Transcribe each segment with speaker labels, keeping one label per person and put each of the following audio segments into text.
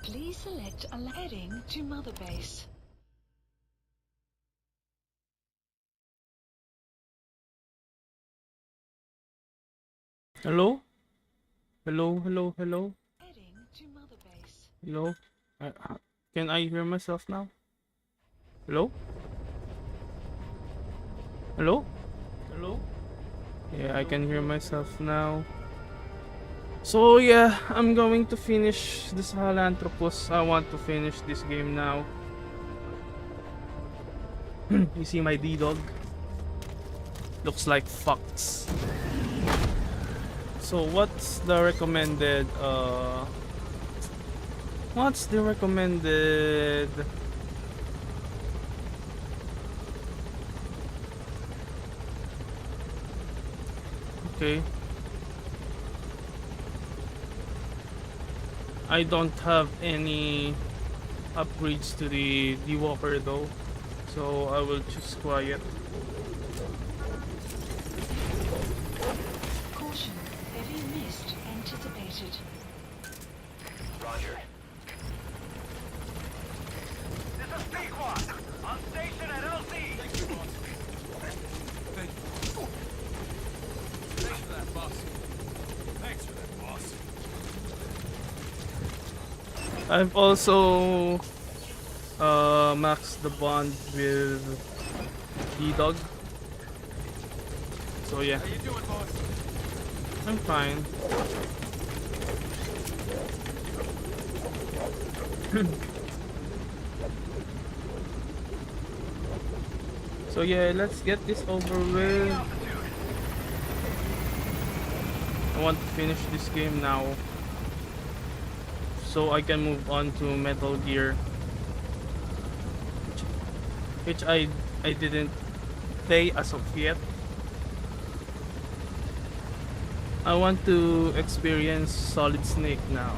Speaker 1: Please select a heading to Mother Base.
Speaker 2: Hello? Hello, hello, hello?
Speaker 1: Heading to Mother Base.
Speaker 2: Hello? Can I hear myself now? Hello? Hello? Hello? Yeah, I can hear myself now. So yeah, I'm going to finish this Halanthropus. I want to finish this game now. You see my D-Dog? Looks like fucks. So what's the recommended okay. I don't have any upgrades to the Walker though, so I will choose quiet.
Speaker 1: Caution, heavy mist anticipated.
Speaker 3: Roger. This is Pequot! On station at LZ! Thanks for that, boss. Thanks for that, boss.
Speaker 2: I've also maxed the bond with D-Dog. So yeah.
Speaker 3: How you doing, boss?
Speaker 2: I'm fine. So yeah, let's get this over with. I want to finish this game now, so I can move on to Metal Gear, which I didn't play as of yet. I want to experience Solid Snake now.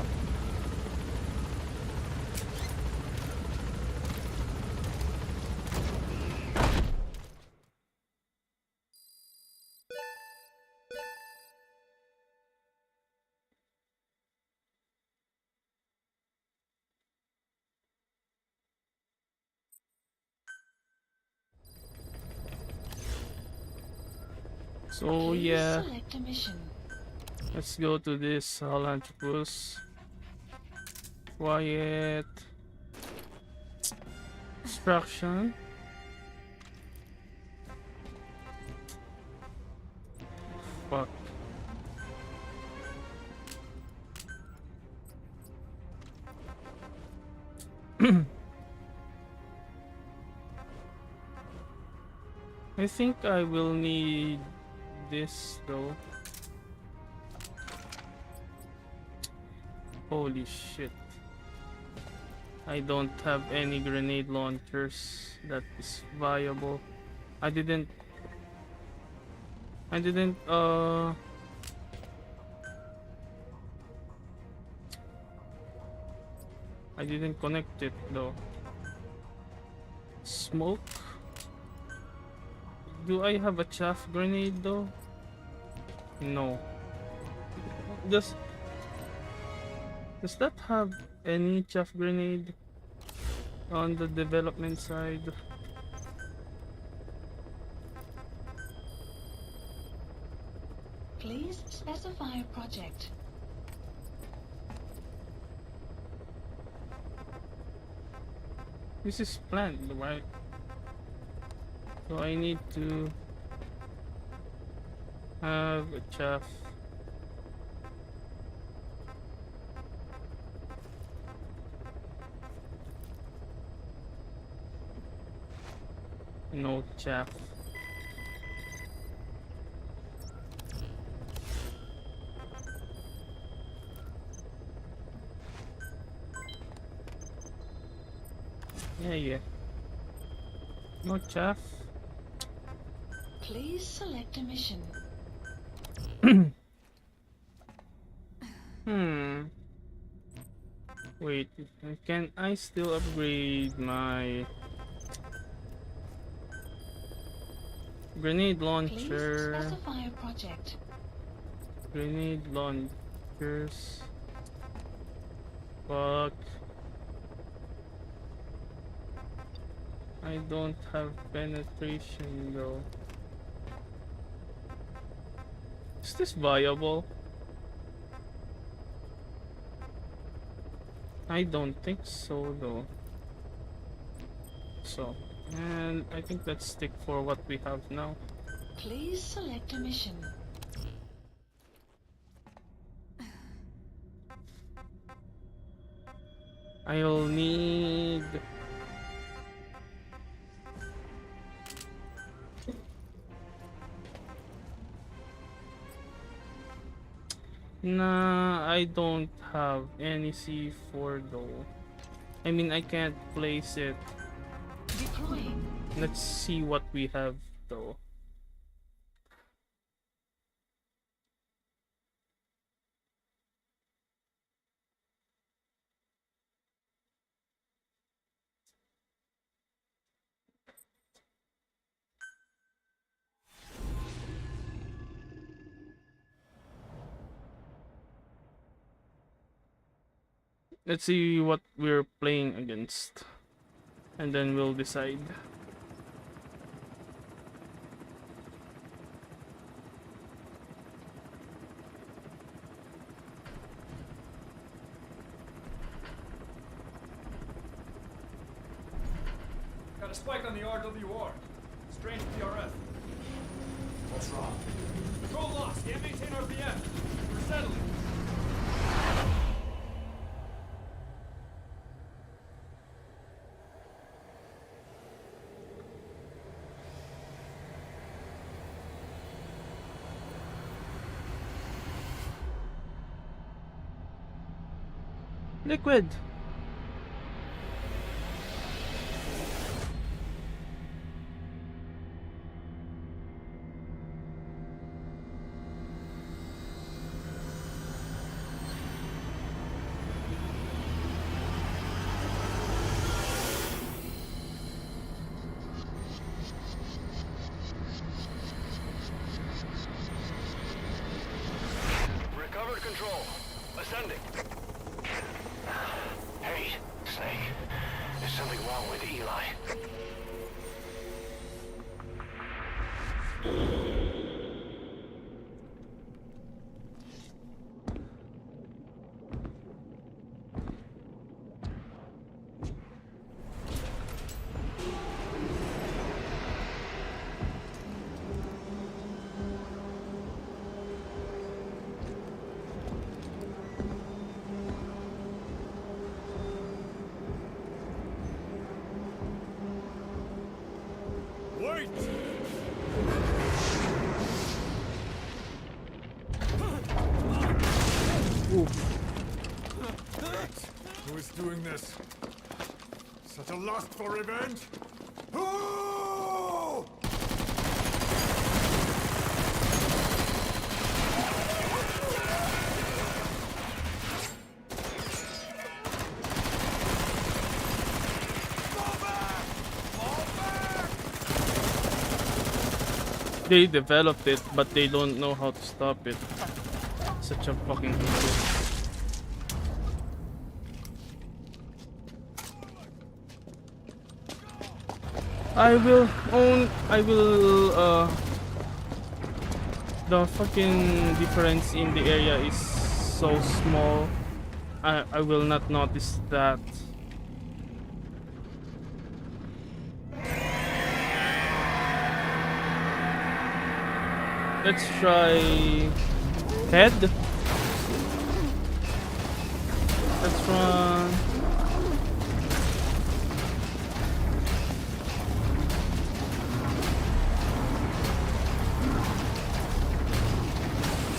Speaker 2: So
Speaker 1: Please
Speaker 2: yeah,
Speaker 1: select a mission.
Speaker 2: let's go to this Salanthropus. Quiet. Extraction. Fuck. I think I will need this though. Holy shit. I don't have any grenade launchers that is viable. I didn't I didn't connect it though. Smoke? Do I have a chaff grenade though? No. Does that have any chaff grenade on the development side?
Speaker 1: Please specify a project.
Speaker 2: This is planned, right? So I need to have a chaff. No chaff. Yeah. No chaff.
Speaker 1: Please select a mission.
Speaker 2: Wait, can I still upgrade my grenade
Speaker 1: Please
Speaker 2: launcher?
Speaker 1: specify a project.
Speaker 2: Grenade launchers. Fuck. I don't have penetration though. Is this viable? I don't think so though. So, and I think let's stick for what we have now.
Speaker 1: Please select a mission.
Speaker 2: I'll need... Nah, I don't have any C4 though. I mean, I can't place it.
Speaker 1: Deploying.
Speaker 2: Let's see what we have though. Let's see what we're playing against. And then we'll decide.
Speaker 4: Got a spike on the RWR. Strange PRF.
Speaker 5: What's wrong?
Speaker 4: Control lost. Can't maintain RPM. We're settling.
Speaker 2: Liquid!
Speaker 3: Recovered control. Ascending. Hey, Snake. There's something wrong with Eli.
Speaker 4: Wait!
Speaker 5: Who is doing this? Such a lust for revenge? Who?
Speaker 2: They developed it, but they don't know how to stop it. Such a fucking idiot. I will the fucking difference in the area is so small. I will not notice that. Let's try head. Let's run.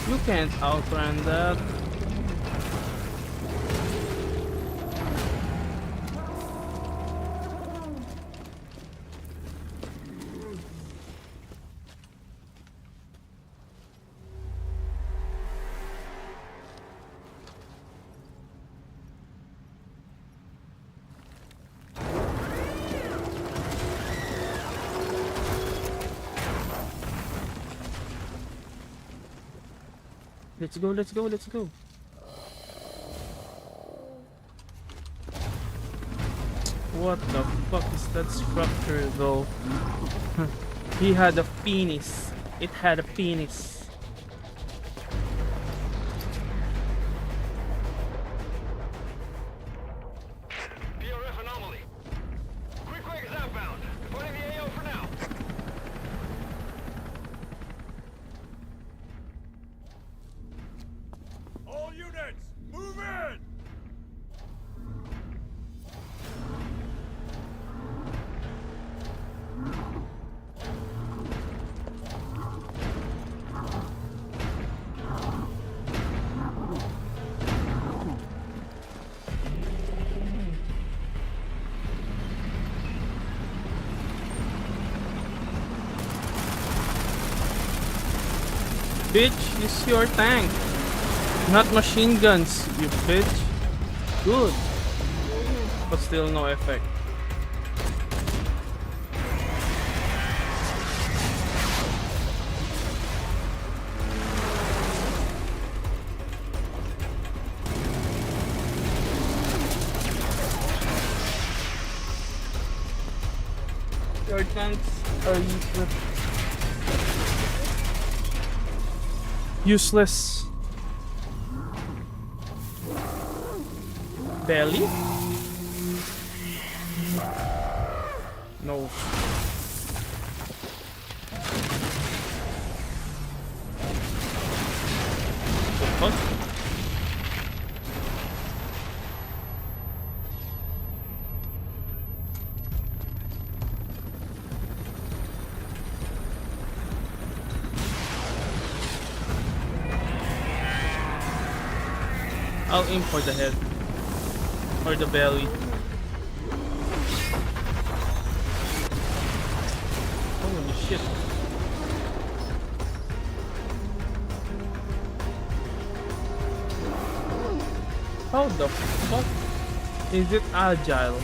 Speaker 2: You can't outrun that. Let's go, let's go, let's go. What the fuck is that structure though? He had a penis. It had a penis.
Speaker 3: PRF anomaly. Quick is outbound. Reporting the AO for now.
Speaker 5: All units, move in!
Speaker 2: Bitch, it's your tank. Not machine guns, you bitch. Good. But still no effect. Your tanks are useless. Belly? No. What? I'll aim for the head. Or the belly. Holy shit. How the fuck is it agile?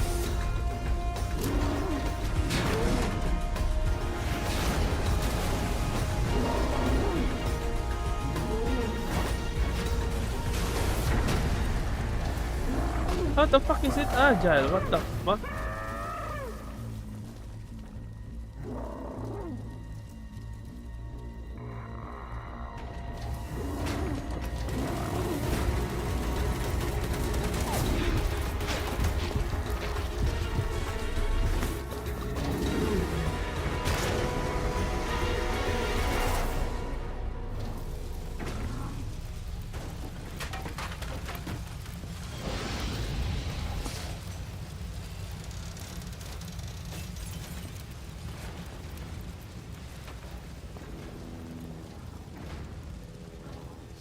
Speaker 2: How the fuck is it agile? What the fuck?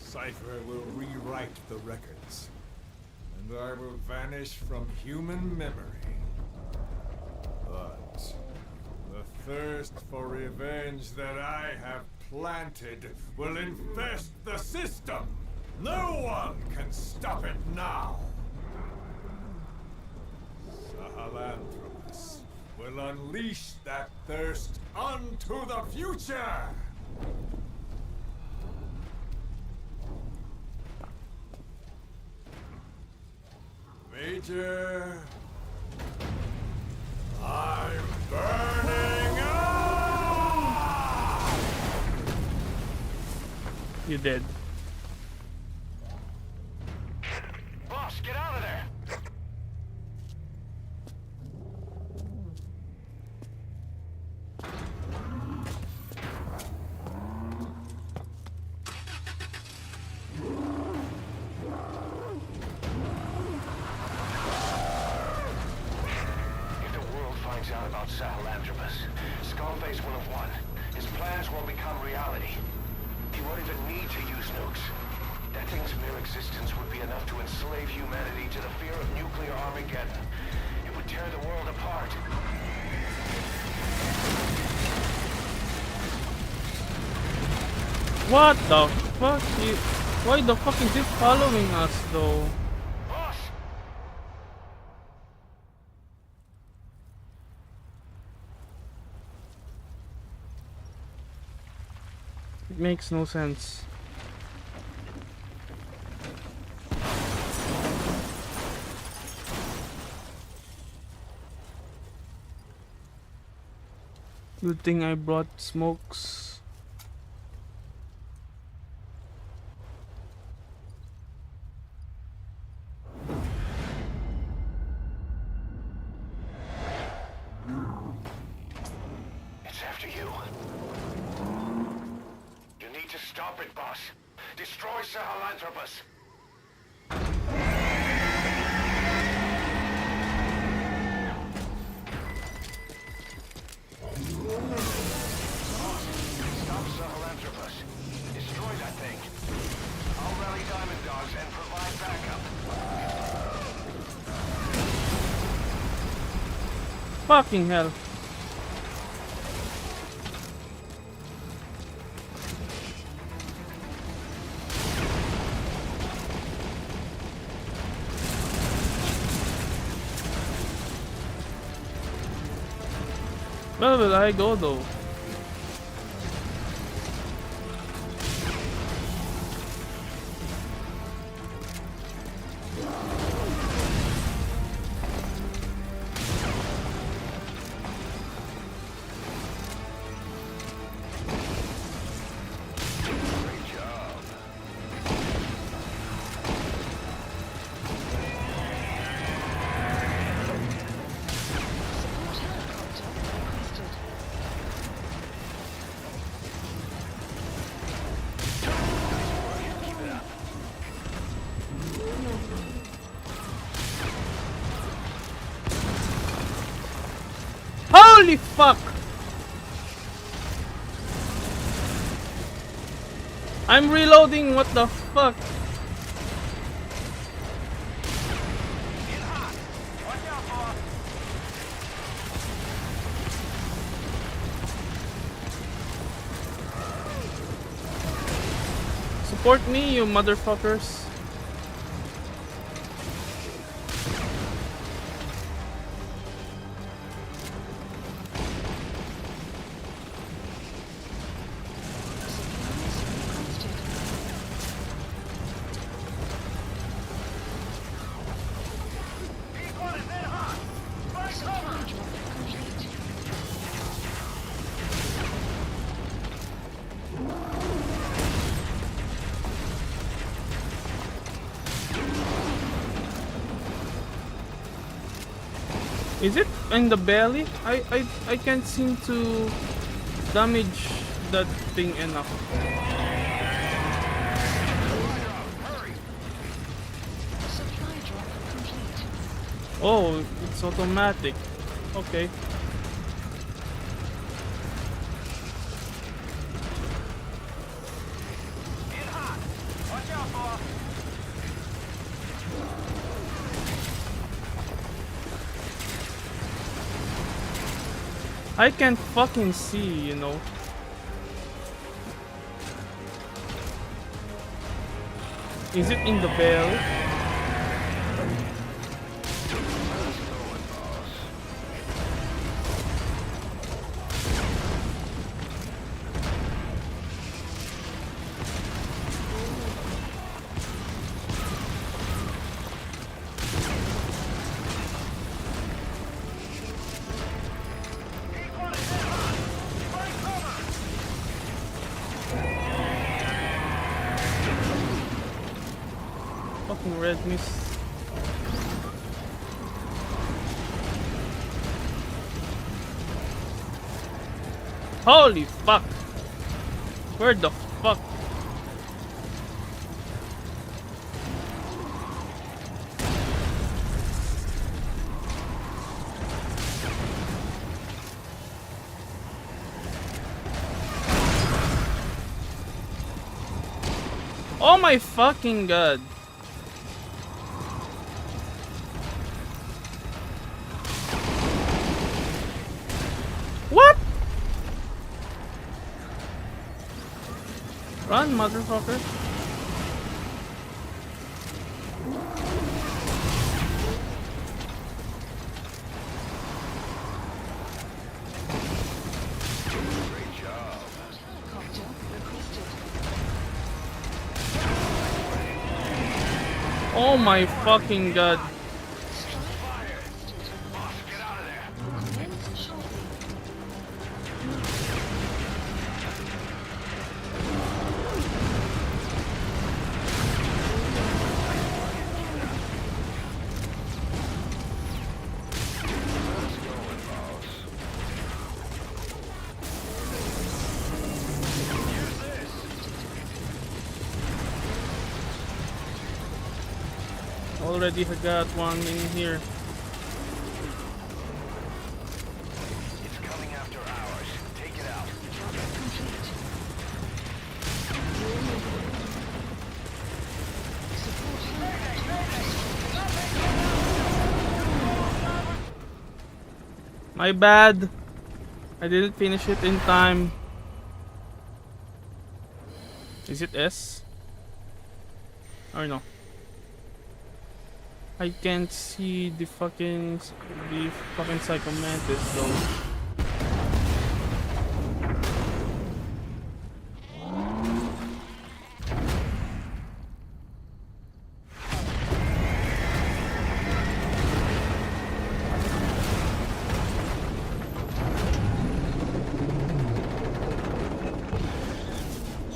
Speaker 5: Cypher will rewrite the records, and I will vanish from human memory. But the thirst for revenge that I have planted will infest the system. No one can stop it now. Sahelanthropus will unleash that thirst unto the future. Major, I'm burning up!
Speaker 2: You did.
Speaker 3: Boss, get out of there! Out about Sahelanthropus. Skullface will have won. His plans will become reality. He won't even need to use nukes. That thing's mere existence would be enough to enslave humanity to the fear of nuclear Armageddon. It would tear the world apart.
Speaker 2: What the fuck? Why the fuck is it following us though?
Speaker 3: Boss!
Speaker 2: It makes no sense. Good thing I brought smokes.
Speaker 3: It's after you. You need to stop it, boss. Destroy Sahelanthropus. Stop Sahelanthropus. Destroy that thing. I'll rally Diamond Dogs and provide backup.
Speaker 2: Fucking hell. Where will I go though?
Speaker 3: Great job.
Speaker 1: Support helicopter requested.
Speaker 3: Keep it up.
Speaker 2: Holy fuck! I'm reloading, what the fuck?
Speaker 3: Watch out, boss.
Speaker 2: Support me, you motherfuckers.
Speaker 1: Supplies requested.
Speaker 3: Equal is in hot. Fight
Speaker 1: Supply
Speaker 3: cover.
Speaker 1: drop complete.
Speaker 2: Is it in the belly? I can't seem to damage that thing enough.
Speaker 3: Hurry.
Speaker 1: Supply drop complete.
Speaker 2: Oh, it's automatic. Okay.
Speaker 3: In hot. Watch out, boss.
Speaker 2: I can't fucking see, you know. Is it in the belly?
Speaker 3: Equal is in hot. Fight cover.
Speaker 2: Fucking red mist. Holy fuck! Where the fuck? Oh my fucking god! What? Run, motherfucker.
Speaker 3: Great job.
Speaker 1: Helicopter requested.
Speaker 2: Oh my fucking god.
Speaker 1: Strike requested.
Speaker 3: Boss, get out of there.
Speaker 1: Commence shortly.
Speaker 2: Already got one in here.
Speaker 3: It's coming after ours. Take it out.
Speaker 1: Drop complete. Support
Speaker 2: My bad. I didn't finish it in time. Is it S? Or no? I can't see the fucking psychomantis though.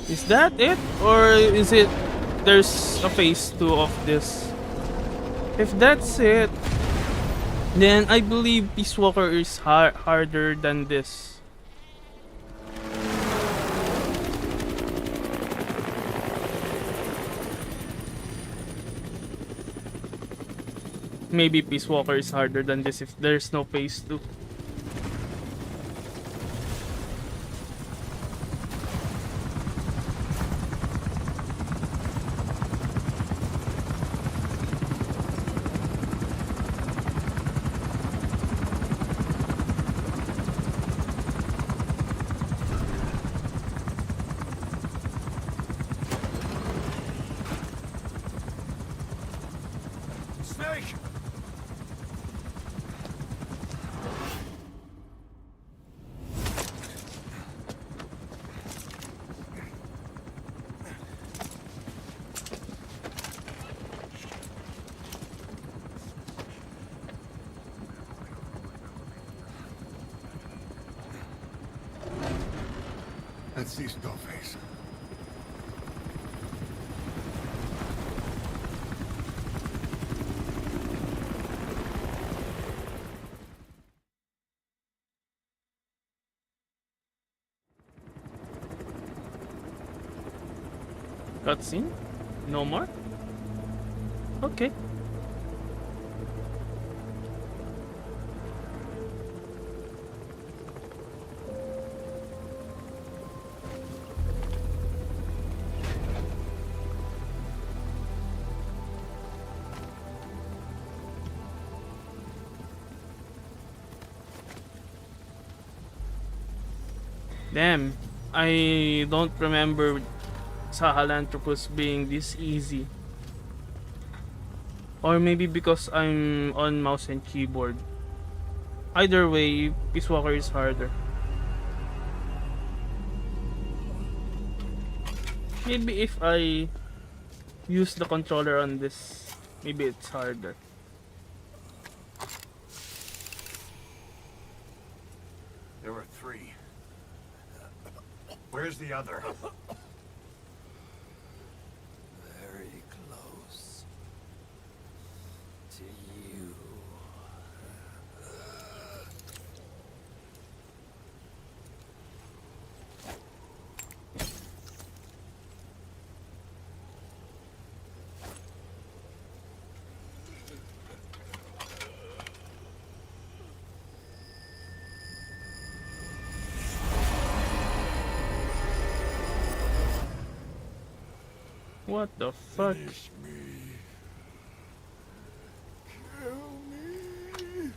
Speaker 2: Is that it? Or is it there's a phase 2 of this? If that's it, then I believe Peace Walker is harder than this. Maybe Peace Walker is harder than this if there's no phase 2.
Speaker 5: Snake! Let's see Skullface.
Speaker 2: Cutscene? No more? Okay. Damn, I don't remember Sahelanthropus being this easy. Or maybe because I'm on mouse and keyboard. Either way, Peace Walker is harder. Maybe if I use the controller on this, maybe it's harder.
Speaker 3: There were 3. Where's the other?
Speaker 6: Very close to you.
Speaker 2: What the fuck?
Speaker 5: Finish me. Kill me.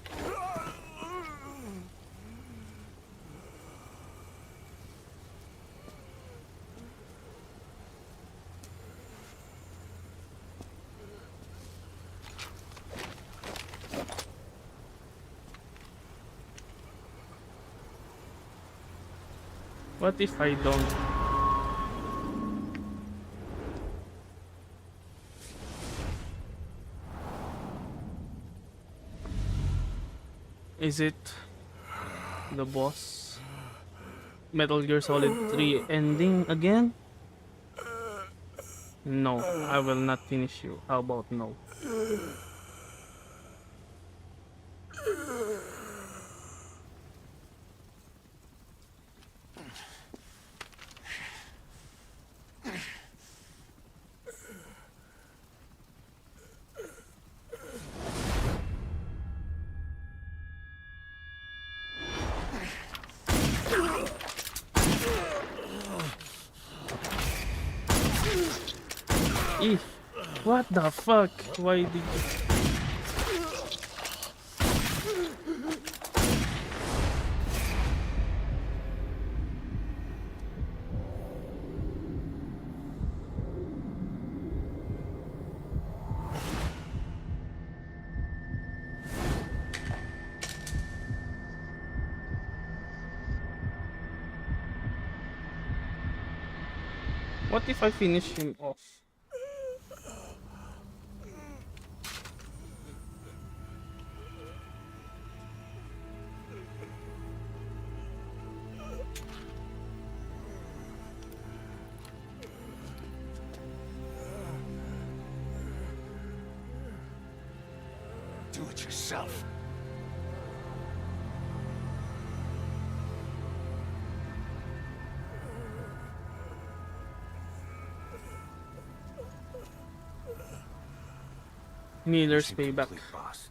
Speaker 2: What if I don't? Is it the boss? Metal Gear Solid 3 ending again? No, I will not finish you. How about no? What the fuck? Why did you... What if I finish him off?
Speaker 3: Do it yourself.
Speaker 2: Miller's
Speaker 3: Seem
Speaker 2: payback.
Speaker 3: complete, boss.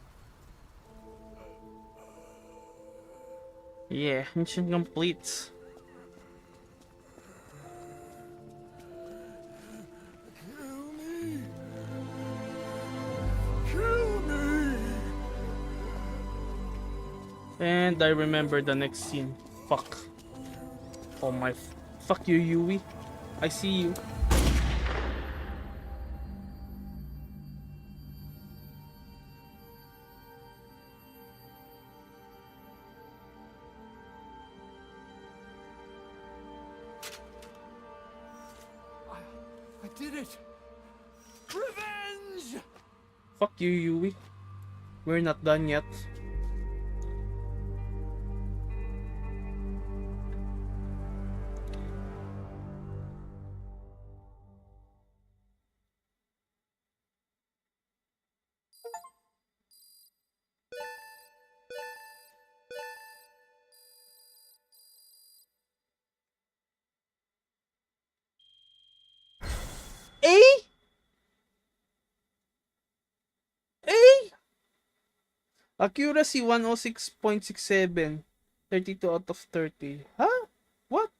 Speaker 2: Yeah, mission complete.
Speaker 6: Kill me! Kill me!
Speaker 2: And I remember the next scene. Fuck. Oh my... Fuck you, Yui. I see you.
Speaker 6: I did it! Revenge!
Speaker 2: Fuck you, Yui. We're not done yet. A? A? Accuracy 106.67. 32 out of 30. Huh? What?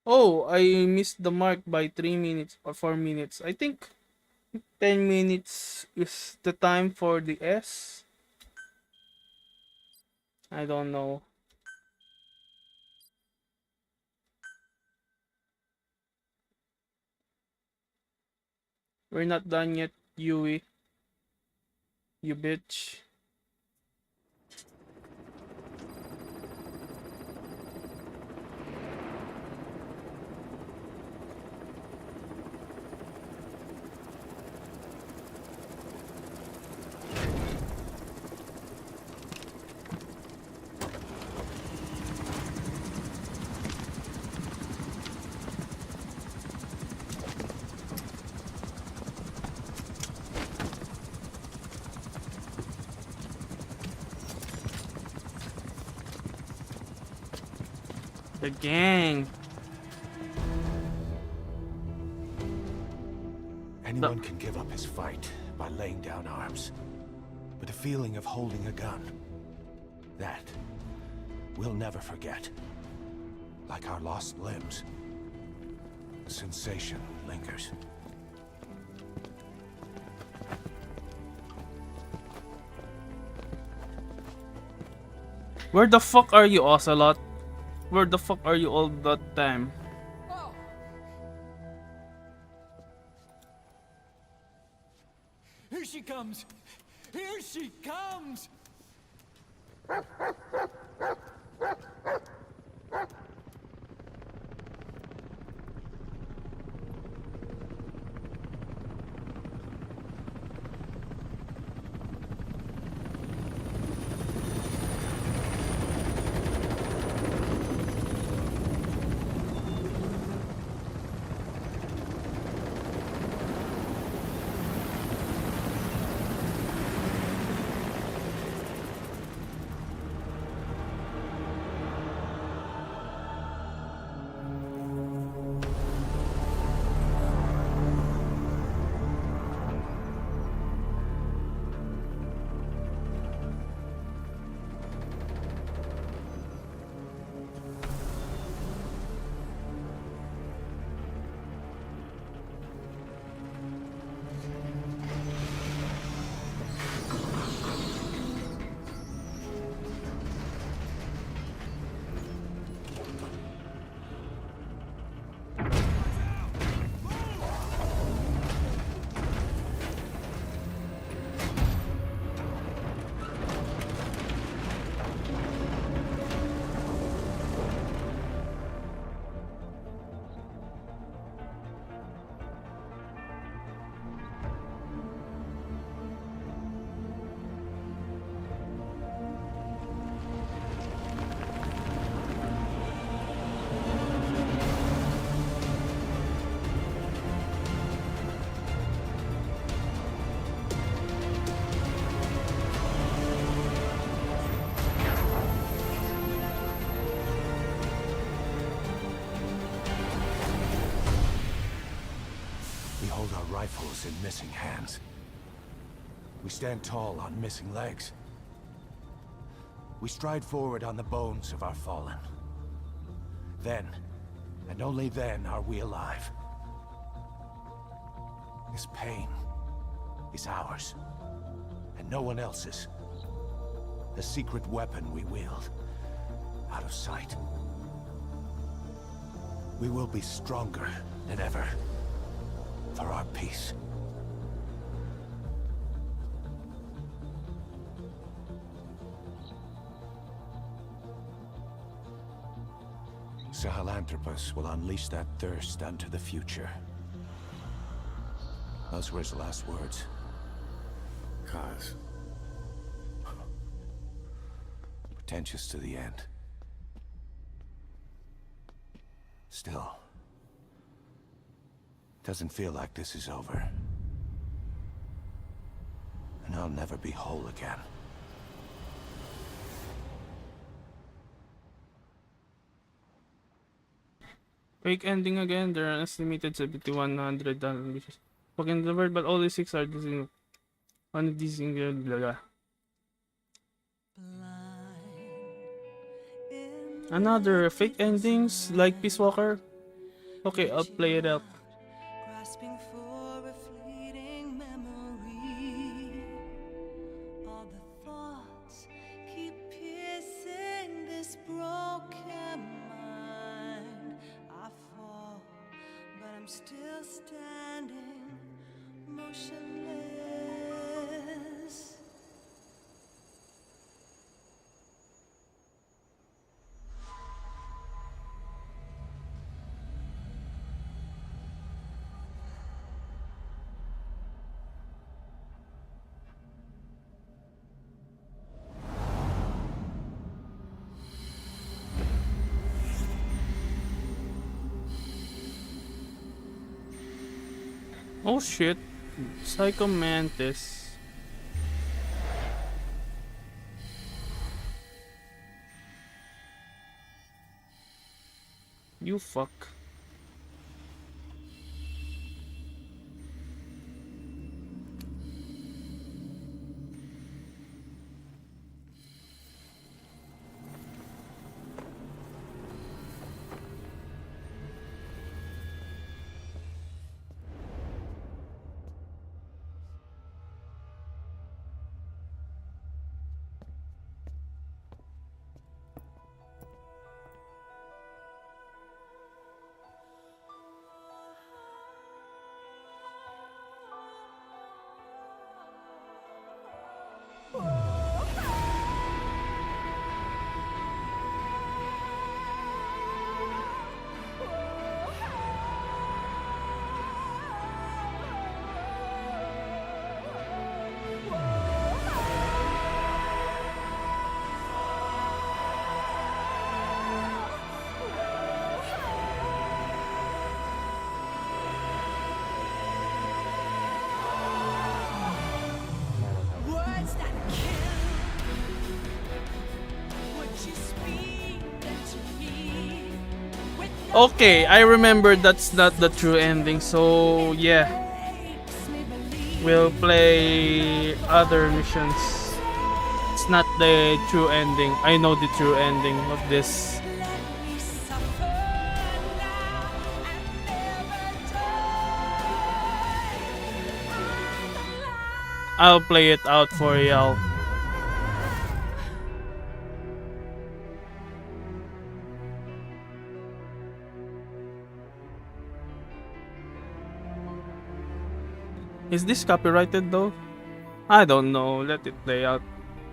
Speaker 2: Oh, I missed the mark by 3 minutes or 4 minutes. I think 10 minutes is the time for the S. I don't know. We're not done yet, Yui. You bitch. The gang.
Speaker 3: Anyone can give up his fight by laying down arms. But the feeling of holding a gun, that we'll never forget. Like our lost limbs. The sensation lingers.
Speaker 2: Where the fuck are you, Ocelot? Where the fuck are you all that time?
Speaker 6: Here she comes! Here she comes!
Speaker 3: We hold our rifles in missing hands. We stand tall on missing legs. We stride forward on the bones of our fallen. Then, and only then, are we alive. This pain is ours, and no one else's. The secret weapon we wield, out of sight. We will be stronger than ever, for our peace. Sahelanthropus will unleash that thirst unto the future. Those were his last words. Cause. Pretentious to the end. Still. Doesn't feel like this is over. And I'll never be whole again.
Speaker 2: Fake ending again. There are an estimated 7,100 ambitious in the world, but only 6 are using one of these blah blah. Another fake endings like Peace Walker. Okay, I'll play it out.
Speaker 7: Grasping for a fleeting memory. All the thoughts keep piercing this broken mind. I fall, but I'm still standing, motionless.
Speaker 2: Oh shit, Psycho Mantis. You fuck. Words that kill. Would you speak them to me? With no Okay, I remember that's not the true ending, so yeah,
Speaker 7: makes me believe.
Speaker 2: we'll play other missions. It's not the true ending. I know the true ending of this.
Speaker 7: Let me suffer now and never die.
Speaker 2: I'll play it out for y'all. Is this copyrighted though? I don't know. Let it play out.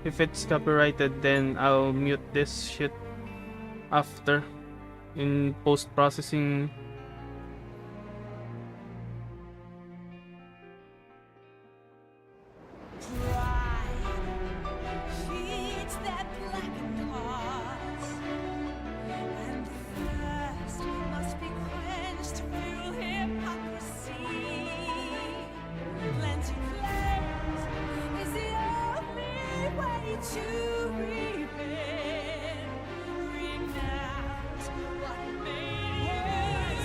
Speaker 2: If it's copyrighted, then I'll mute this shit after in post-processing.
Speaker 7: Feeds that blackened heart, and thirst must be quenched through hypocrisy. Plenty flames is the only way to repent. Renounce what made you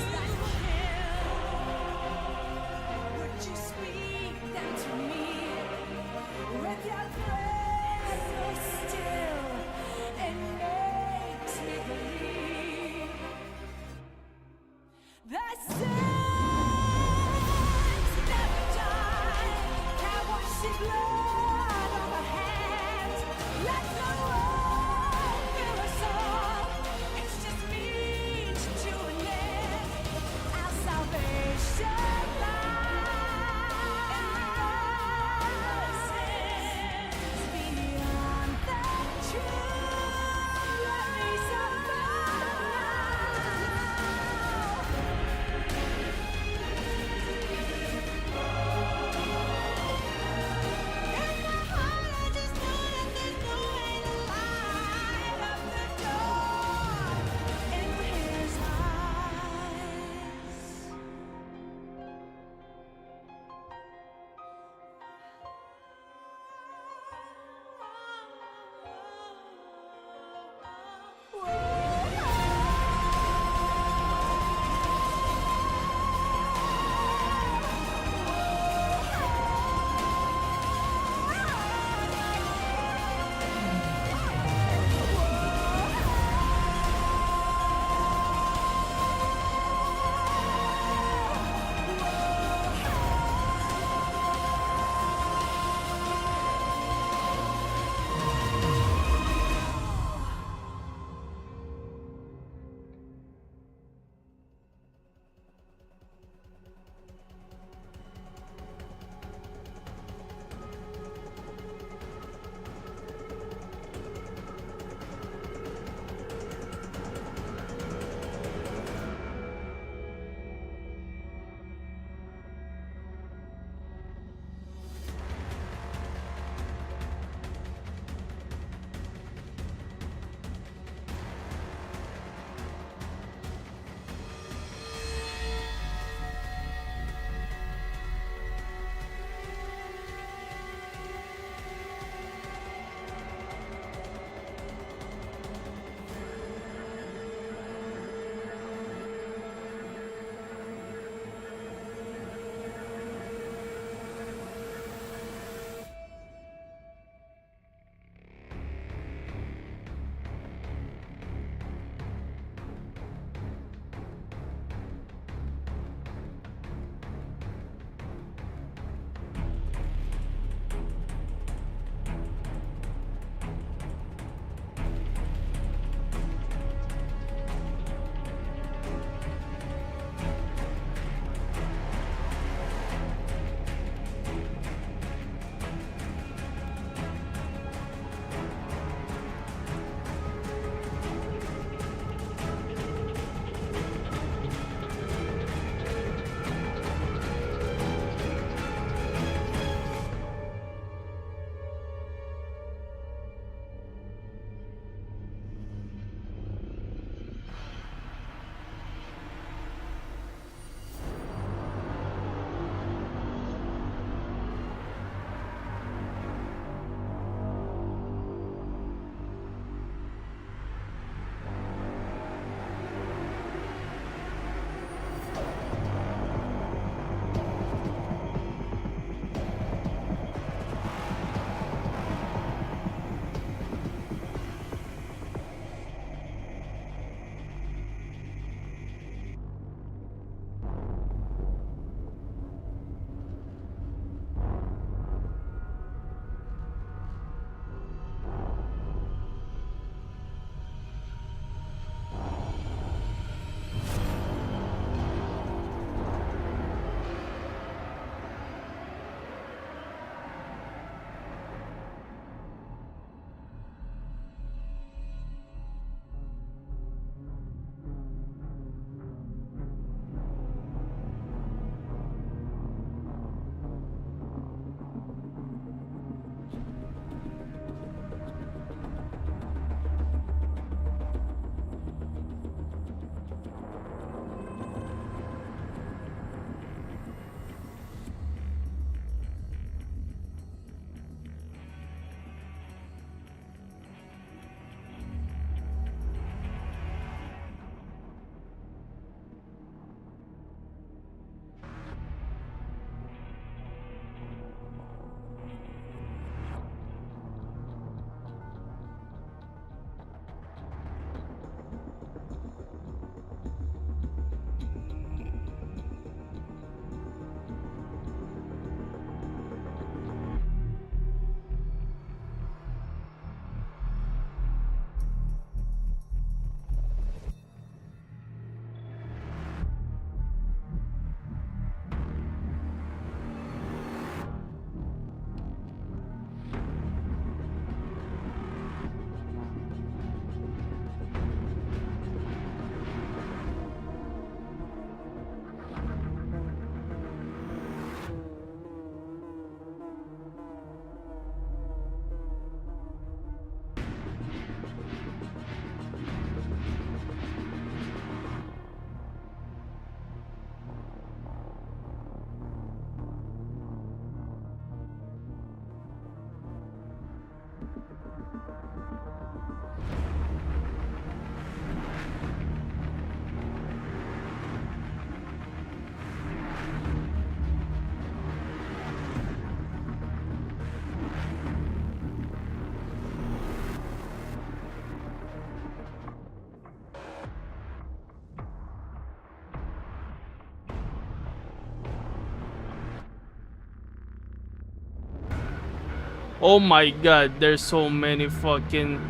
Speaker 2: Oh my god, there's so many fucking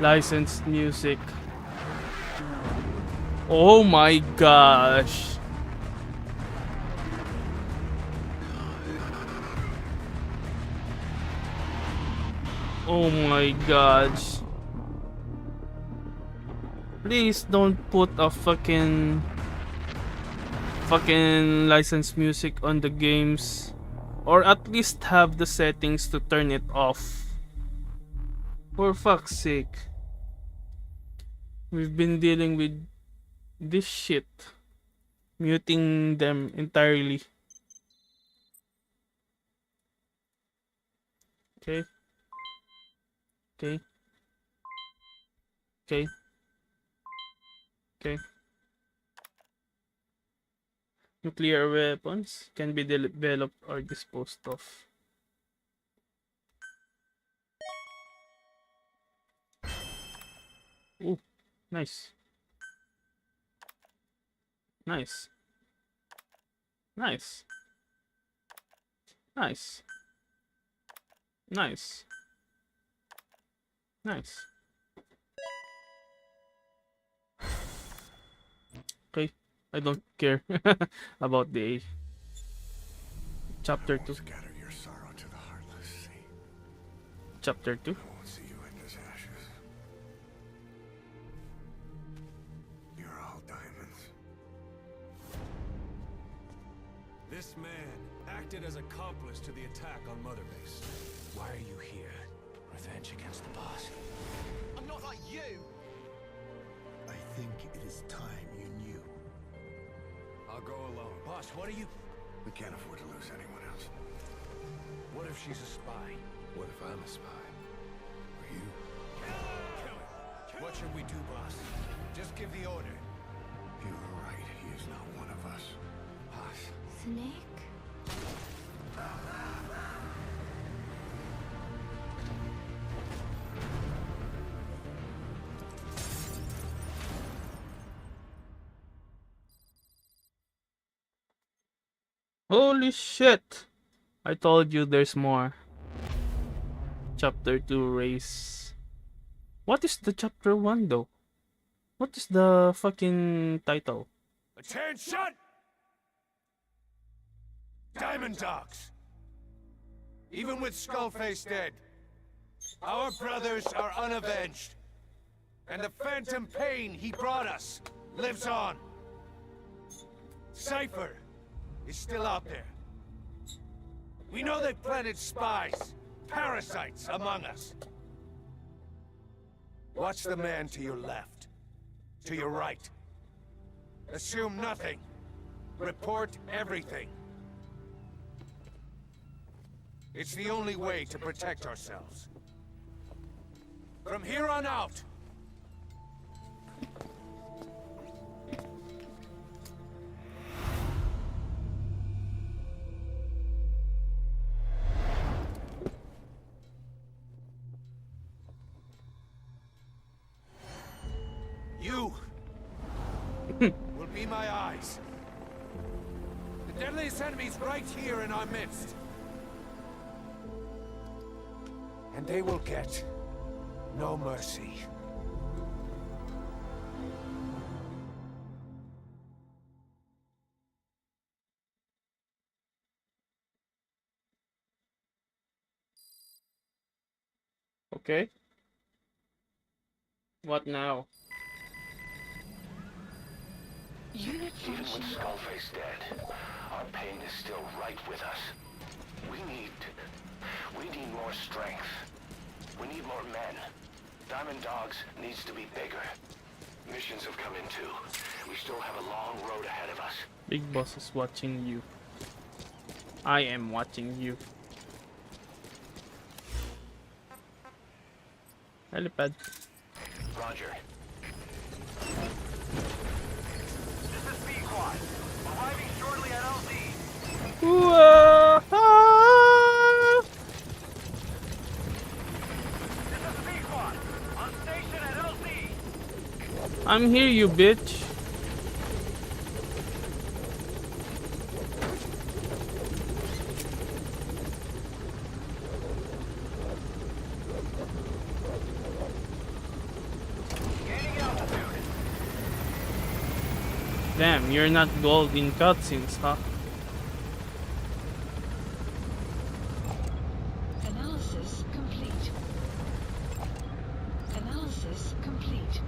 Speaker 2: licensed music. Oh my gosh. Oh my gosh. Please don't put a fucking licensed music on the games, or at least have the settings to turn it off. For fuck's sake. We've been dealing with this shit. Muting them entirely. Okay. Okay. Okay. Okay. Nuclear weapons can be developed or disposed of. Ooh, nice. Nice. Nice. Nice. Nice. Nice. Okay, I don't care about the chapter 2.
Speaker 5: Scatter your sorrow to the heartless sea.
Speaker 2: Chapter 2.
Speaker 5: I won't see you in his ashes. You're all diamonds.
Speaker 6: This man acted as accomplice to the attack on Mother Base. Why are you here?
Speaker 1: Revenge against the boss. I'm not like you!
Speaker 6: I think it is time you knew. I'll go alone.
Speaker 1: Boss, what are you...
Speaker 5: We can't afford to lose anyone else.
Speaker 6: What if she's a spy?
Speaker 5: What if I'm a spy? Or you?
Speaker 6: Kill her. What should we do, boss? Just give the order.
Speaker 5: You were right. He is not one of us.
Speaker 6: Boss.
Speaker 7: Snake?
Speaker 2: Holy shit! I told you there's more. Chapter 2 race. What is the chapter 1 though? What is the fucking title?
Speaker 6: Attention! Diamond Dogs! Even with Skullface dead, our brothers are unavenged. And the phantom pain he brought us lives on. Cypher is still out there. We know they planted spies, parasites among us. Watch the man to your left, to your right. Assume nothing. Report everything. It's the only way to protect ourselves. From here on out, you will be my eyes. The deadliest enemy's right here in our midst. And they will get no mercy.
Speaker 2: Okay. What now?
Speaker 3: Even with Skullface dead, our pain is still right with us. We need more strength. We need more men. Diamond Dogs needs to be bigger. Missions have come in too. We still have a long road ahead of us.
Speaker 2: Big Boss is watching you. I am watching you. Helipad.
Speaker 3: Roger. This is B-Quad. Arriving shortly at LZ. This is B-Quad. On station at LZ.
Speaker 2: I'm here, you bitch. Damn, you're not gold in cutscenes, huh?
Speaker 7: Analysis complete. Analysis complete.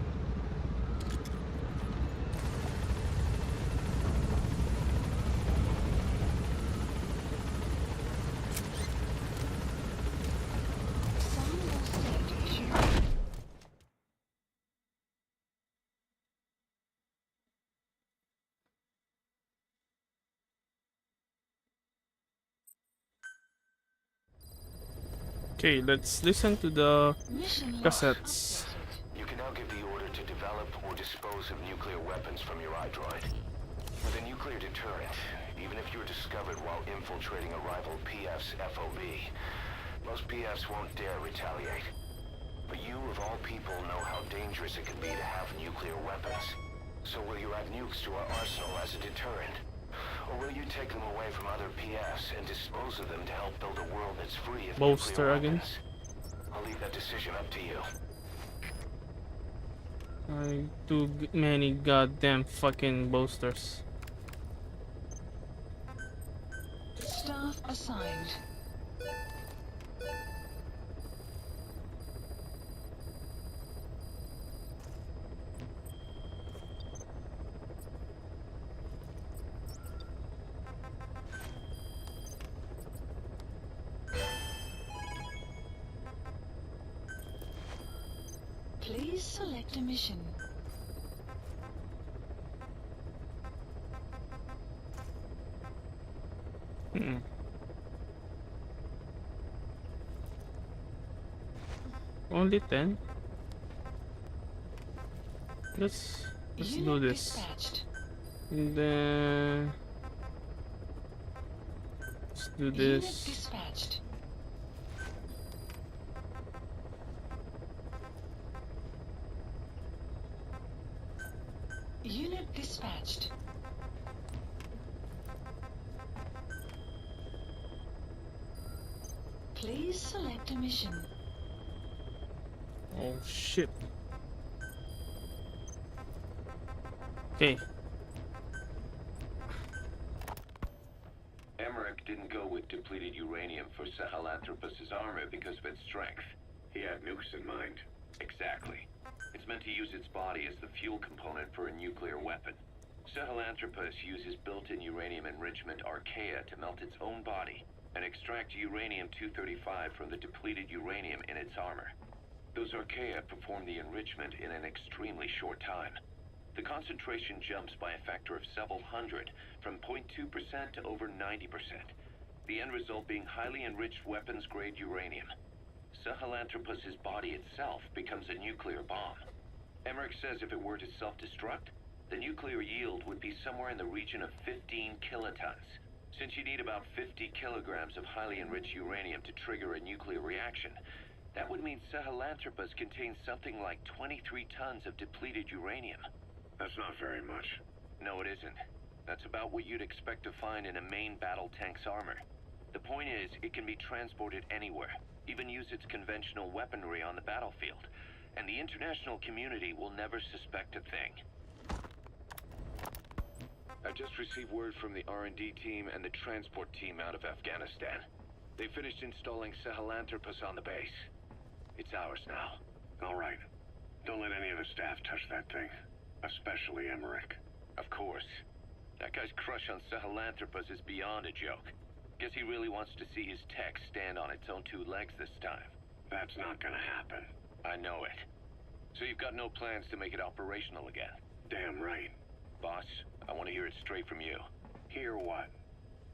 Speaker 2: Okay, let's listen to the
Speaker 7: Mission log
Speaker 2: cassettes.
Speaker 7: updated.
Speaker 3: You can now give the order to develop or dispose of nuclear weapons from your iDroid. With a nuclear deterrent, even if you're discovered while infiltrating a rival PF's FOB, most PFs won't dare retaliate. But you, of all people, know how dangerous it can be to have nuclear weapons. So will you add nukes to our arsenal as a deterrent? Or will you take them away from other PFs and dispose of them to help build a world that's free of
Speaker 2: Bolster
Speaker 3: nuclear
Speaker 2: again.
Speaker 3: weapons? I'll leave that decision up to you.
Speaker 2: Too many goddamn fucking boasters.
Speaker 7: Staff assigned. Please select a mission.
Speaker 2: Only 10? Let's do
Speaker 7: Unit
Speaker 2: this.
Speaker 7: dispatched.
Speaker 2: And then let's do
Speaker 7: Unit
Speaker 2: this.
Speaker 7: dispatched. Unit dispatched. Please select a mission.
Speaker 2: Oh shit. Okay.
Speaker 8: Emmerich didn't go with depleted uranium for Sahelanthropus' armor because of its strength.
Speaker 3: He had nukes in mind.
Speaker 8: Exactly. It's meant to use its body as the fuel component for a nuclear weapon. Sahelanthropus uses built-in uranium enrichment archaea to melt its own body and extract uranium-235 from the depleted uranium in its armor. Those archaea perform the enrichment in an extremely short time. The concentration jumps by a factor of several hundred, from 0.2% to over 90%. The end result being highly enriched weapons-grade uranium. Sahelanthropus' body itself becomes a nuclear bomb. Emmerich says if it were to self-destruct, the nuclear yield would be somewhere in the region of 15 kilotons. Since you need about 50 kilograms of highly enriched uranium to trigger a nuclear reaction, that would mean Sahelanthropus contains something like 23 tons of depleted uranium.
Speaker 3: That's not very much.
Speaker 8: No, it isn't. That's about what you'd expect to find in a main battle tank's armor. The point is, it can be transported anywhere, even use its conventional weaponry on the battlefield, and the international community will never suspect a thing. I just received word from the R&D team and the transport team out of Afghanistan. They finished installing Sahelanthropus on the base. It's ours now.
Speaker 3: All right. Don't let any of the staff touch that thing. Especially Emmerich.
Speaker 8: Of course. That guy's crush on Sahelanthropus is beyond a joke. Guess he really wants to see his tech stand on its own two legs this time.
Speaker 3: That's not gonna happen.
Speaker 8: I know it. So you've got no plans to make it operational again?
Speaker 3: Damn right.
Speaker 8: Boss, I want to hear it straight from you.
Speaker 3: Hear what?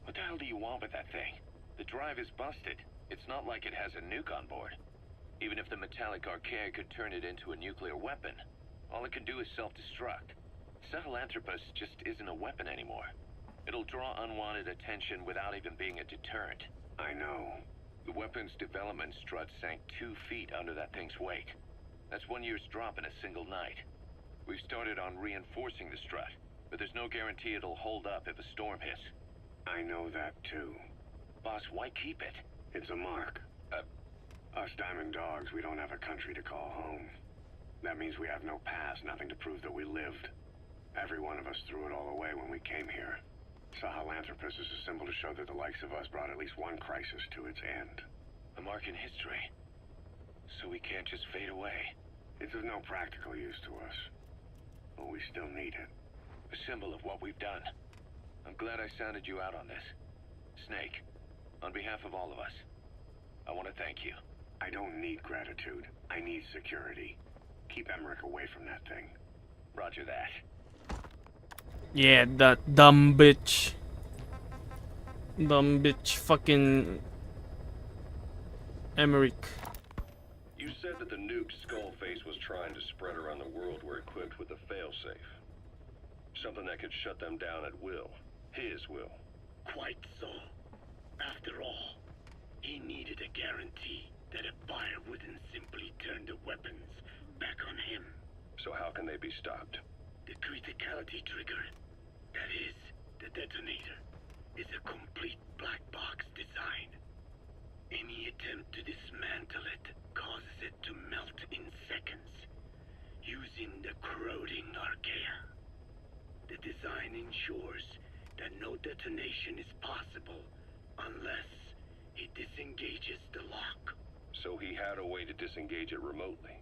Speaker 8: What the hell do you want with that thing? The drive is busted. It's not like it has a nuke on board. Even if the metallic archaea could turn it into a nuclear weapon, all it can do is self-destruct. Sahelanthropus just isn't a weapon anymore. It'll draw unwanted attention without even being a deterrent.
Speaker 3: I know.
Speaker 8: The weapon's development strut sank 2 feet under that thing's weight. That's 1 year's drop in a single night. We've started on reinforcing the strut, but there's no guarantee it'll hold up if a storm hits.
Speaker 3: I know that too.
Speaker 8: Boss, why keep it?
Speaker 3: It's a mark. Us Diamond Dogs, we don't have a country to call home. That means we have no past, nothing to prove that we lived. Every one of us threw it all away when we came here. Sahelanthropus is a symbol to show that the likes of us brought at least one crisis to its end.
Speaker 8: A mark in history. So we can't just fade away.
Speaker 3: It's of no practical use to us. But we still need it.
Speaker 8: A symbol of what we've done. I'm glad I sounded you out on this. Snake, on behalf of all of us, I want to thank you.
Speaker 3: I don't need gratitude. I need security. Keep Emmerich away from that thing.
Speaker 8: Roger that.
Speaker 2: Yeah, that dumb bitch. Dumb bitch fucking Emmerich.
Speaker 9: You said that the nuke Skullface was trying to spread around the world were equipped with a failsafe. Something that could shut them down at will. His will.
Speaker 10: Quite so. After all, he needed a guarantee that a buyer wouldn't simply turn the weapons back on him.
Speaker 9: So how can they be stopped?
Speaker 10: The criticality trigger, that is, the detonator, is a complete black box design. Any attempt to dismantle it causes it to melt in seconds, using the corroding archaea. The design ensures that no detonation is possible unless he disengages the lock.
Speaker 9: So he had a way to disengage it remotely.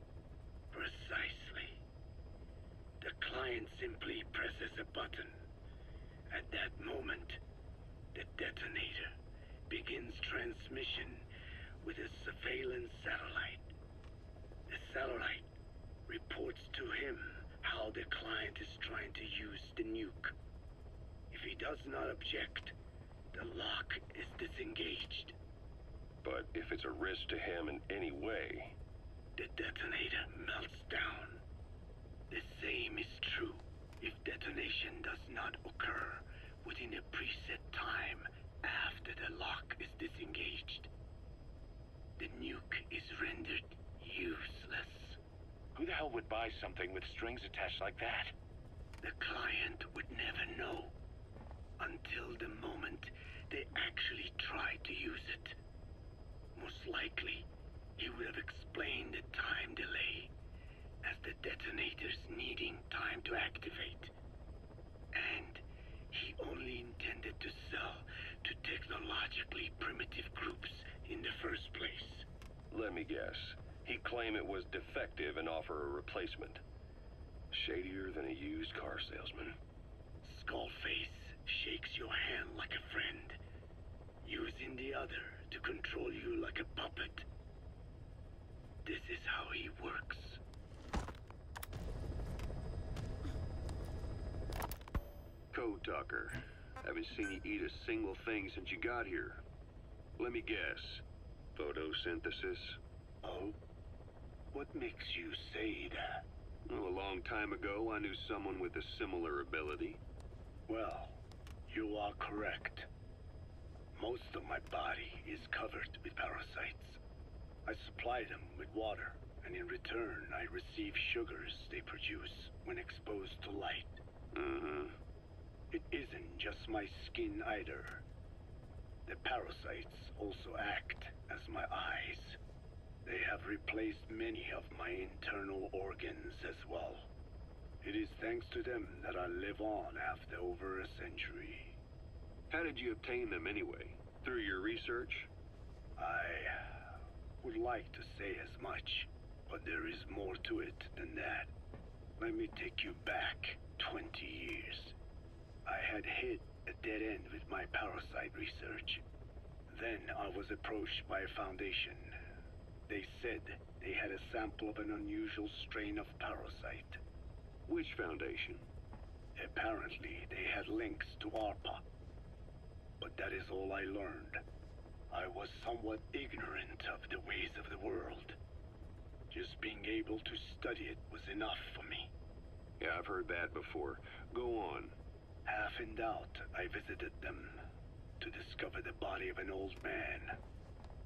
Speaker 10: Precisely. The client simply presses a button. At that moment, the detonator begins transmission with a surveillance satellite. The satellite reports to him how the client is trying to use the nuke. If he does not object, the lock is disengaged.
Speaker 9: But if it's a risk to him in any way...
Speaker 10: The detonator melts down. The same is true if detonation does not occur within a preset time after the lock is disengaged. The nuke is rendered useless.
Speaker 8: Who the hell would buy something with strings attached like that?
Speaker 10: The client would never know until the moment they actually try to use it. Most likely, he would have explained the time delay as the detonators needing time to activate. And he only intended to sell to technologically primitive groups in the first place.
Speaker 9: Let me guess. He'd claim it was defective and offer a replacement. Shadier than a used car salesman.
Speaker 10: Skullface shakes your hand like a friend, using the other to control you like a puppet. This is how he works.
Speaker 9: Code Talker. Haven't seen you eat a single thing since you got here. Let me guess. Photosynthesis?
Speaker 10: Oh? What makes you say that?
Speaker 9: Well, a long time ago, I knew someone with a similar ability.
Speaker 10: Well, you are correct. Most of my body is covered with parasites. I supply them with water, and in return, I receive sugars they produce when exposed to light.
Speaker 9: Mm-hmm.
Speaker 10: It isn't just my skin either. The parasites also act as my eyes. They have replaced many of my internal organs as well. It is thanks to them that I live on after over a century.
Speaker 9: How did you obtain them anyway? Through your research?
Speaker 10: I would like to say as much, but there is more to it than that. Let me take you back 20 years. I had hit a dead end with my parasite research. Then I was approached by a foundation. They said they had a sample of an unusual strain of parasite.
Speaker 9: Which foundation?
Speaker 10: Apparently, they had links to ARPA. But that is all I learned. I was somewhat ignorant of the ways of the world. Just being able to study it was enough for me.
Speaker 9: Yeah, I've heard that before. Go on.
Speaker 10: Half in doubt, I visited them to discover the body of an old man.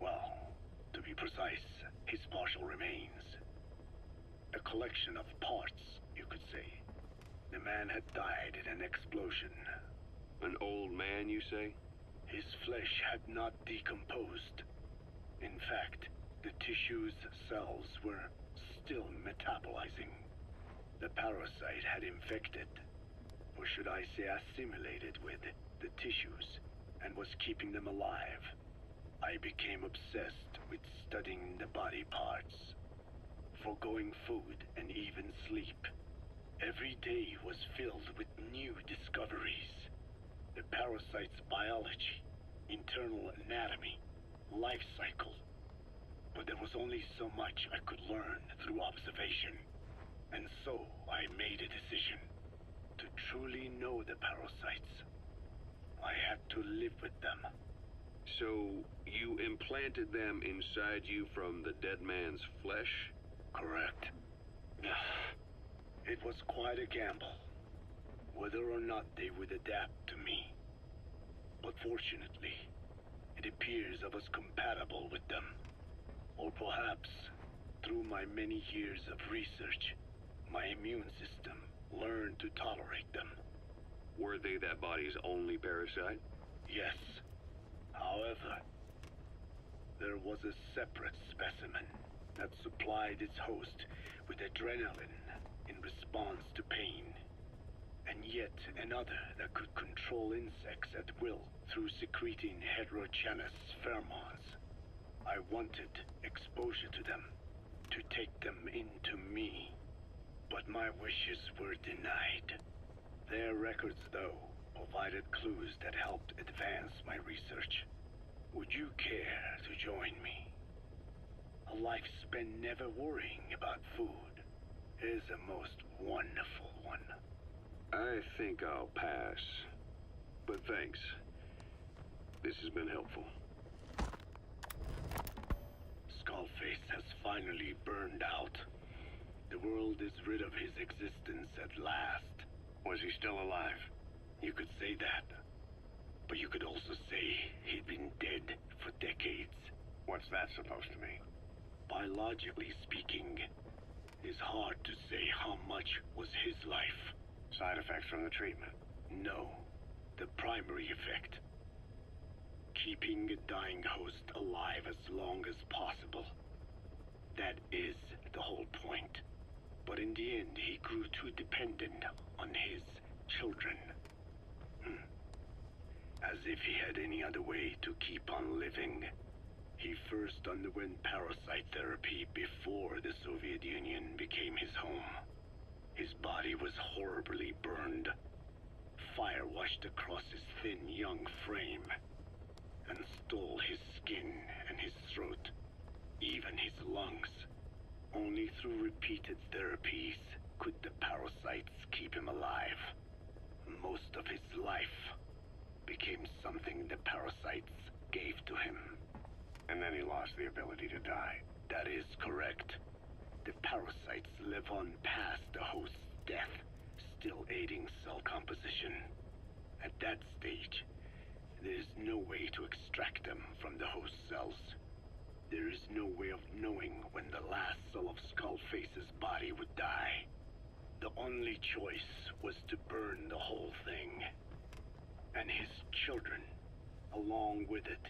Speaker 10: Well, to be precise, his partial remains. A collection of parts, you could say. The man had died in an explosion.
Speaker 9: An old man, you say?
Speaker 10: His flesh had not decomposed. In fact, the tissue's cells were still metabolizing. The parasite had infected, or should I say assimilated with, the tissues and was keeping them alive. I became obsessed with studying the body parts, foregoing food and even sleep. Every day was filled with new discoveries. The parasite's biology, internal anatomy, life cycle. But there was only so much I could learn through observation. And so I made a decision. To truly know the parasites, I had to live with them.
Speaker 9: So, you implanted them inside you from the dead man's flesh?
Speaker 10: Correct. It was quite a gamble, whether or not they would adapt to me. But fortunately, it appears I was compatible with them. Or perhaps, through my many years of research, my immune system learned to tolerate them.
Speaker 9: Were they that body's only parasite?
Speaker 10: Yes. However, there was a separate specimen that supplied its host with adrenaline in response to pain, and yet another that could control insects at will through secreting heterogeneous pheromones. I wanted exposure to them, to take them into me, but my wishes were denied. Their records, though, provided clues that helped advance my research. Would you care to join me? A life spent never worrying about food is a most wonderful one.
Speaker 9: I think I'll pass. But thanks. This has been helpful.
Speaker 10: Skullface has finally burned out. The world is rid of his existence at last.
Speaker 9: Was he still alive?
Speaker 10: You could say that. But you could also say he'd been dead for decades.
Speaker 9: What's that supposed to mean?
Speaker 10: Biologically speaking, it's hard to say how much was his life.
Speaker 9: Side effects from the treatment?
Speaker 10: No. The primary effect. Keeping a dying host alive as long as possible. That is the whole point. But in the end, he grew too dependent on his children. As if he had any other way to keep on living. He first underwent parasite therapy before the Soviet Union became his home. His body was horribly burned. Fire washed across his thin young frame and stole his skin and his throat, even his lungs. Only through repeated therapies could the parasites keep him alive. Most of his life became something the parasites gave to him.
Speaker 9: And then he lost the ability to die.
Speaker 10: That is correct. The parasites live on past the host's death, still aiding cell composition. At that stage, there is no way to extract them from the host cells. There is no way of knowing when the last cell of Skullface's body would die. The only choice was to burn the whole thing. And his children, along with it.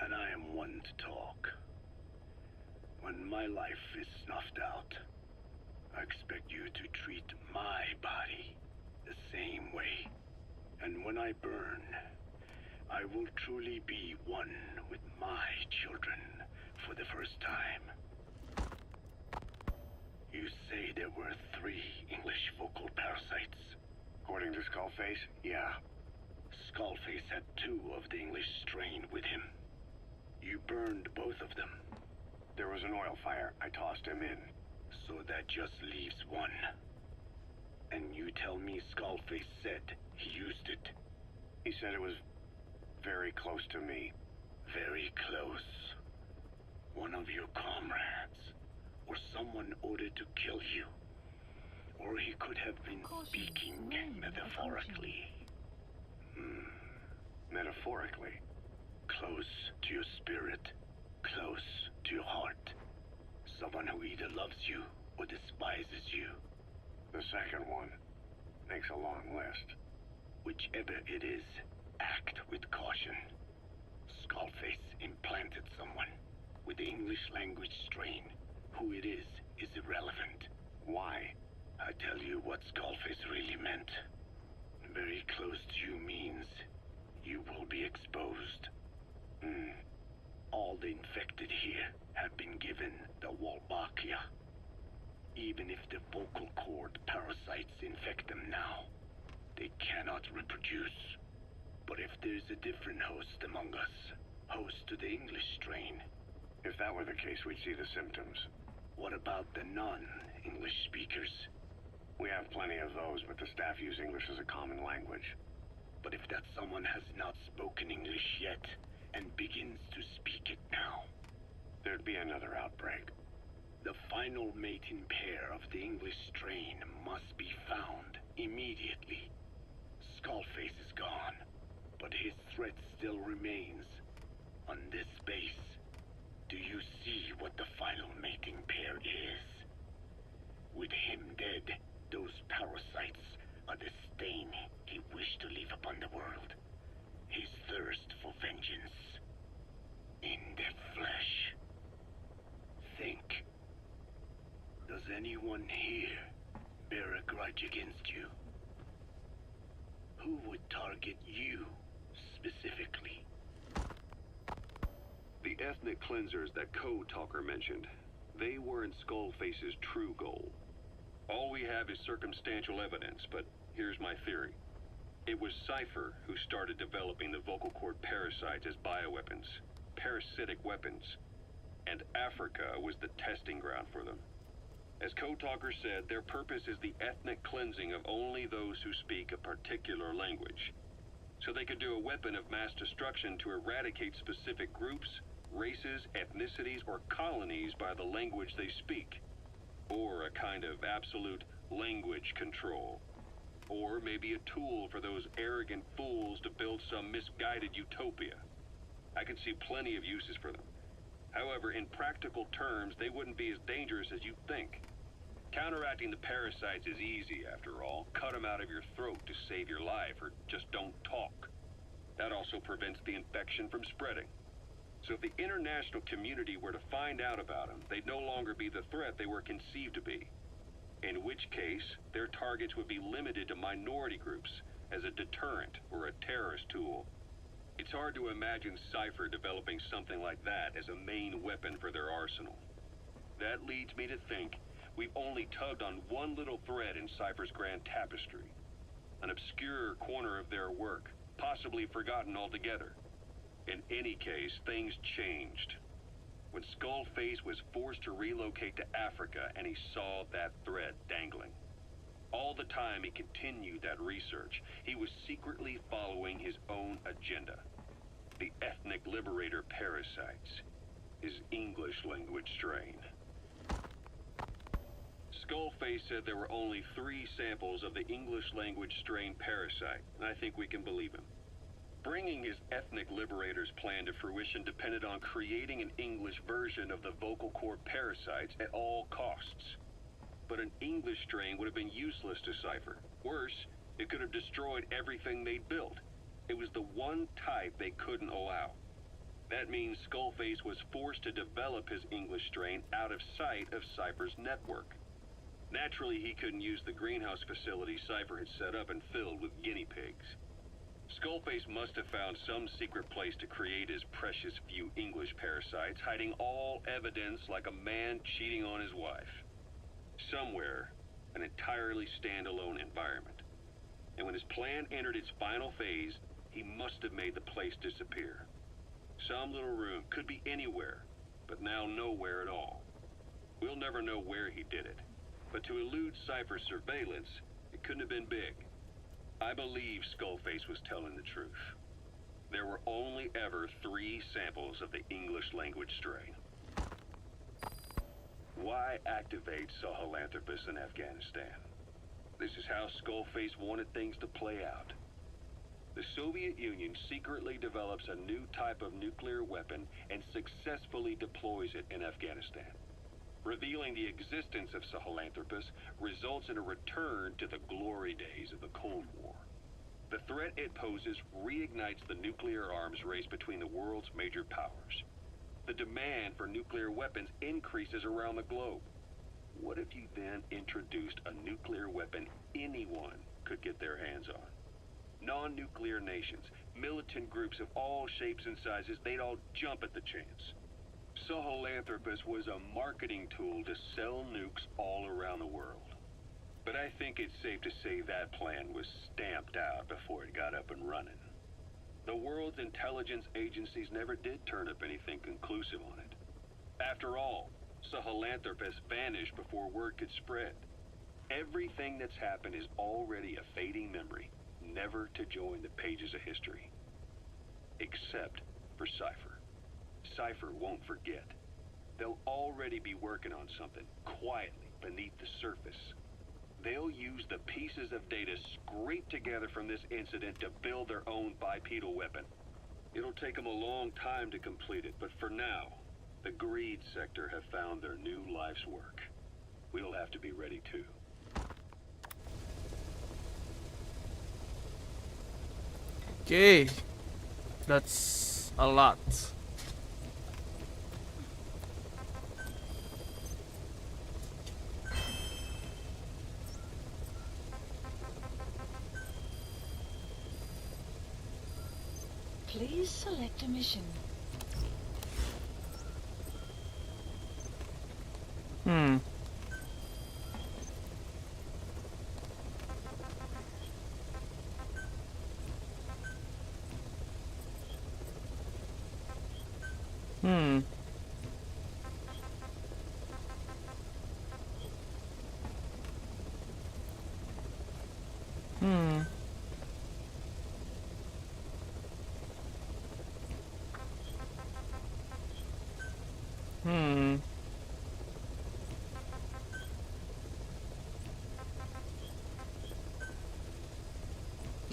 Speaker 10: And I am one to talk. When my life is snuffed out, I expect you to treat my body the same way. And when I burn, I will truly be one with my children for the first time. You say there were 3 English vocal parasites.
Speaker 9: According to Skullface, yeah.
Speaker 10: Skullface had 2 of the English strain with him. You burned both of them.
Speaker 9: There was an oil fire. I tossed him in.
Speaker 10: So that just leaves 1. And you tell me Skullface said he used it.
Speaker 9: He said it was very close to me.
Speaker 10: Very close. One of your comrades. Or someone ordered to kill you. Or he could have been speaking metaphorically.
Speaker 9: Metaphorically?
Speaker 10: Close to your spirit. Close to your heart. Someone who either loves you or despises you.
Speaker 9: The second one makes a long list.
Speaker 10: Whichever it is, act with caution. Skullface implanted someone with the English language strain. Who it is irrelevant.
Speaker 9: Why?
Speaker 10: I tell you what Skullface really meant. Very close to you means you will be exposed. All the infected here have been given the Wolbachia. Even if the vocal cord parasites infect them now, they cannot reproduce. But if there's a different host among us, host to the English strain.
Speaker 9: If that were the case, we'd see the symptoms.
Speaker 10: What about the non-English speakers?
Speaker 9: We have plenty of those, but the staff use English as a common language.
Speaker 10: But if that someone has not spoken English yet, and begins to speak it now,
Speaker 9: there'd be another outbreak.
Speaker 10: The final mating pair of the English strain must be found immediately. Skullface is gone, but his threat still remains. On this base, do you see what the final mating pair is? With him dead, those parasites are the stain he wished to leave upon the world. His thirst for vengeance. In the flesh. Think. Does anyone here bear a grudge against you? Who would target you, specifically?
Speaker 9: The ethnic cleansers that Code Talker mentioned, they weren't Skullface's true goal. All we have is circumstantial evidence, but here's my theory. It was Cypher who started developing the vocal cord parasites as bioweapons, parasitic weapons, and Africa was the testing ground for them. As Code Talker said, their purpose is the ethnic cleansing of only those who speak a particular language. So they could do a weapon of mass destruction to eradicate specific groups, races, ethnicities, or colonies by the language they speak. Or a kind of absolute language control. Or maybe a tool for those arrogant fools to build some misguided utopia. I can see plenty of uses for them. However, in practical terms, they wouldn't be as dangerous as you'd think. Counteracting the parasites is easy, after all. Cut them out of your throat to save your life, or just don't talk. That also prevents the infection from spreading. So if the international community were to find out about them, they'd no longer be the threat they were conceived to be. In which case, their targets would be limited to minority groups as a deterrent or a terrorist tool. It's hard to imagine Cypher developing something like that as a main weapon for their arsenal. That leads me to think we've only tugged on one little thread in Cypher's grand tapestry. An obscure corner of their work, possibly forgotten altogether. In any case, things changed. When Skullface was forced to relocate to Africa and he saw that thread dangling. All the time he continued that research, he was secretly following his own agenda. The ethnic liberator parasites. His English language strain. Skullface said there were only 3 samples of the English language strain parasite, and I think we can believe him. Bringing his ethnic liberator's plan to fruition depended on creating an English version of the vocal cord parasites at all costs. But an English strain would have been useless to Cypher. Worse, it could have destroyed everything they'd built. It was the one type they couldn't allow. That means Skullface was forced to develop his English strain out of sight of Cypher's network. Naturally, he couldn't use the greenhouse facility Cypher had set up and filled with guinea pigs. Skullface must have found some secret place to create his precious few English parasites, hiding all evidence like a man cheating on his wife. Somewhere, an entirely standalone environment. And when his plan entered its final phase, he must have made the place disappear. Some little room, could be anywhere, but now nowhere at all. We'll never know where he did it, but to elude Cypher's surveillance, it couldn't have been big. I believe Skullface was telling the truth. There were only ever 3 samples of the English language strain. Why activate Sahelanthropus in Afghanistan? This is how Skullface wanted things to play out. The Soviet Union secretly develops a new type of nuclear weapon and successfully deploys it in Afghanistan. Revealing the existence of Sahelanthropus results in a return to the glory days of the Cold War. The threat it poses reignites the nuclear arms race between the world's major powers. The demand for nuclear weapons increases around the globe. What if you then introduced a nuclear weapon anyone could get their hands on? Non-nuclear nations, militant groups of all shapes and sizes, they'd all jump at the chance. Sahelanthropus was a marketing tool to sell nukes all around the world. But I think it's safe to say that plan was stamped out before it got up and running. The world's intelligence agencies never did turn up anything conclusive on it. After all, Sahelanthropus vanished before word could spread. Everything that's happened is already a fading memory, never to join the pages of history. Except for Cypher. Cypher won't forget. They'll already be working on something, quietly, beneath the surface. They'll use the pieces of data scraped together from this incident to build their own bipedal weapon. It'll take them a long time to complete it, but for now, the greed sector have found their new life's work. We'll have to be ready too.
Speaker 2: Okay, that's a lot.
Speaker 7: Please select a mission.
Speaker 2: Hmm. Hmm. Hmm. Hmm.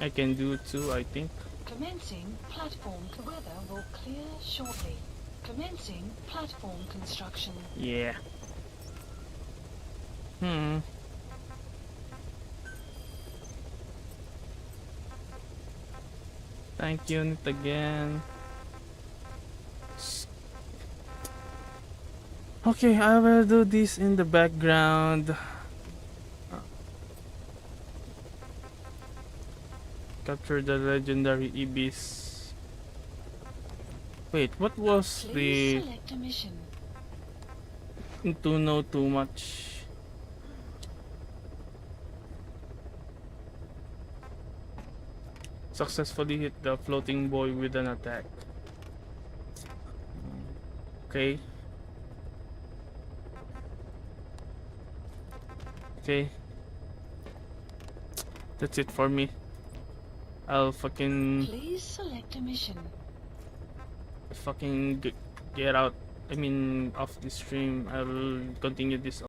Speaker 2: I can do too, I think.
Speaker 7: Commencing platform. The weather will clear shortly. Commencing platform construction.
Speaker 2: Yeah. Hmm. Thank you, Unit again. Okay, I will do this in the background. Capture the legendary Ibis. Wait, what was
Speaker 7: Please
Speaker 2: the
Speaker 7: select a mission.
Speaker 2: to know too much? Successfully hit the floating boy with an attack. Okay. Okay. That's it for me. I'll fucking
Speaker 7: Please select a mission.
Speaker 2: get out. I mean, off the stream. I'll continue this